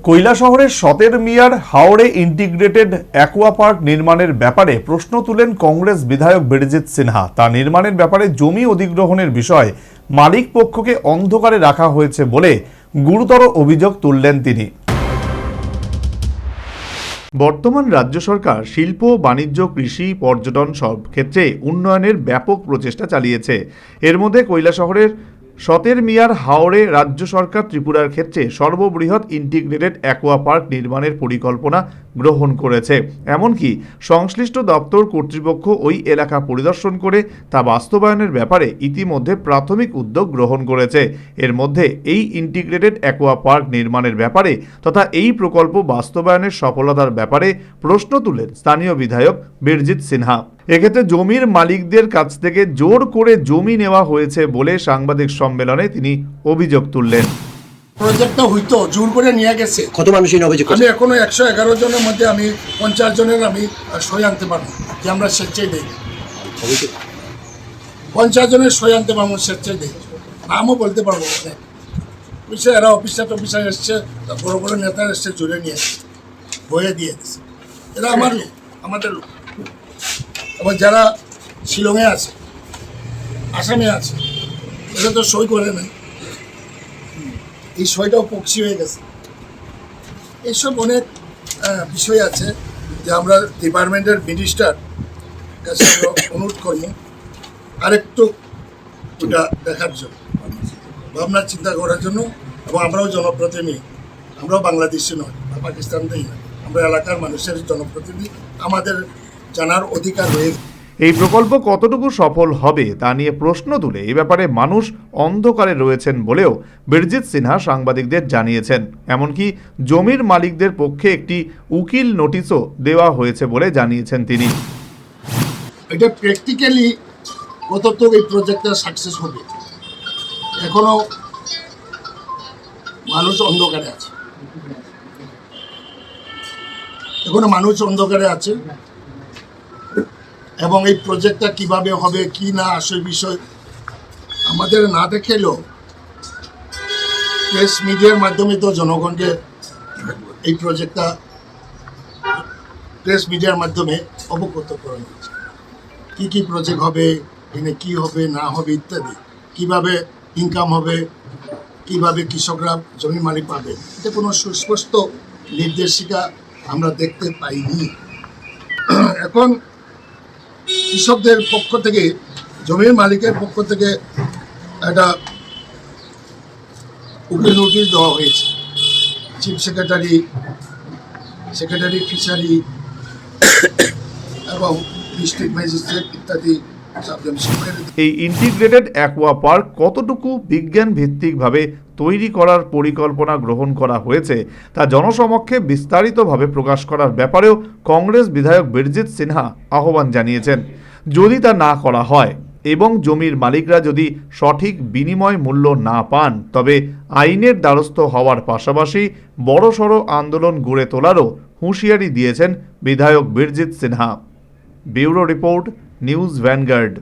কৈলাসহরের সতের মিয়ার হাওড়ে ইন্টিগ্রেটেড অ্যাকোয়া পার্ক নির্মাণের ব্যাপারে প্রশ্ন তুলেন কংগ্রেস বিধায়ক বীরজিৎ সিনহা। তা নির্মাণের ব্যাপারে জমি অধিগ্রহণের বিষয়ে মালিক পক্ষকে অন্ধকারে রাখা হয়েছে বলে গুরুতর অভিযোগ তুললেন তিনি। বর্তমান রাজ্য সরকার শিল্প, বাণিজ্য, কৃষি, পর্যটন সব ক্ষেত্রে উন্নয়নের ব্যাপক প্রচেষ্টা চালিয়েছে। এর মধ্যে কৈলাসহরের সতের মিয়ার হাওড়ে রাজ্য সরকার ত্রিপুরার ক্ষেত্রে সর্ববৃহৎ ইন্টিগ্রেটেড অ্যাকোয়া পার্ক নির্মাণের পরিকল্পনা গ্রহণ করেছে। এমনকি সংশ্লিষ্ট দপ্তর কর্তৃপক্ষ ওই এলাকা পরিদর্শন করে তা বাস্তবায়নের ব্যাপারে ইতিমধ্যে প্রাথমিক উদ্যোগ গ্রহণ করেছে। এর মধ্যে এই ইন্টিগ্রেটেড অ্যাকোয়া পার্ক নির্মাণের ব্যাপারে তথা এই প্রকল্প বাস্তবায়নের সফলতার ব্যাপারে প্রশ্ন তুলেন স্থানীয় বিধায়ক বীরজিৎ সিনহা। এক্ষেত্রে জমির মালিকদের কাছ থেকে জোর করে জমি নেওয়া হয়েছে বলে সাংবাদিক সম্মেলনে তিনি অভিযোগ তুললেন। প্রজেক্টটা হইতো জোর করে নিয়ে গেছে। কত মানুষ এই অভিযোগ? আমি এখনো 111 জনের মধ্যে আমি 50 জনের আমি সই আনতে পারবো যে আমরা স্বেচ্ছায় দিই। 50 জনের সই আনতে পারবো স্বেচ্ছায় দিই, নামও বলতে পারবো। অফিসে এরা অফিসার এসছে, বড় বড় নেতা এসছে, জুড়ে নিয়ে বয়ে দিয়ে দিচ্ছে। এরা আমার লোক, আমাদের লোক। এবং যারা শিলংয়ে আছে, আসামে আছে, এরা তো সই করে নাই, এই সইটাও পক্ষী হয়ে গেছে। এইসব অনেক বিষয় আছে যে আমরা ডিপার্টমেন্টের মিনিস্টার কাছে অনুরোধ করবো আরেকটু ওটা দেখার জন্য, ভাবনা চিন্তা করার জন্য। এবং আমরাও জনপ্রতিনিধি, আমরাও বাংলাদেশি নয় বা পাকিস্তানতেই নয়, আমরা এলাকার মানুষের জনপ্রতিনিধি, আমাদের জানার অধিকার রয়েছে। এই প্রকল্প কতটুকু সফল হবে তা নিয়ে প্রশ্ন তুলে এ ব্যাপারে মানুষ অন্ধকারে রয়েছেন বলেও বীরজিৎ সিনহা সাংবাদিকদের জানিয়েছেন। এমনকি জমির মালিকদের পক্ষে একটি উকিল নোটিশও দেওয়া হয়েছে বলে জানিয়েছেন তিনি। এটা প্র্যাকটিক্যালি কতটুকু এই প্রজেক্টটা সাকসেস হবে এখনো মানুষ অন্ধকারে আছে, এখনো মানুষ অন্ধকারে আছে। এবং এই প্রজেক্টটা কিভাবে হবে কি না আসল বিষয় আমাদের না দেখালেও প্রেস মিডিয়ার মাধ্যমে তো জনগণকে এই প্রজেক্টটা প্রেস মিডিয়ার মাধ্যমে অবগত করানো হচ্ছে। কী কী প্রজেক্ট হবে, এখানে কী হবে না হবে ইত্যাদি, কিভাবে ইনকাম হবে, কিভাবে কৃষকরা জমি মালিক পাবে, এটা কোনো সুস্পষ্ট নির্দেশিকা আমরা দেখতে পাইনি। এখন কৃষকদের পক্ষ থেকে, জমির মালিকের পক্ষ থেকে একটা উকিল নোটিশ দেওয়া হয়েছে। চিফ সেক্রেটারি ফিশারি এবং ডিস্ট্রিক্ট ম্যাজিস্ট্রেট ইত্যাদি। এই ইন্টিগ্রেটেড অ্যাকোয়া পার্ক কতটুকু বিজ্ঞান ভিত্তিকভাবে তৈরি করার পরিকল্পনা গ্রহণ করা হয়েছে তা জনসমক্ষে বিস্তারিতভাবে প্রকাশ করার ব্যাপারেও কংগ্রেস বিধায়ক বীরজিৎ সিনহা আহ্বান জানিয়েছেন। যদি তা না করা হয় এবং জমির মালিকরা যদি সঠিক বিনিময় মূল্য না পান তবে আইনের দ্বারস্থ হওয়ার পাশাপাশি বড়সড় আন্দোলন গড়ে তোলারও হুঁশিয়ারি দিয়েছেন বিধায়ক Birjit Sinha. Bureau report, news vanguard.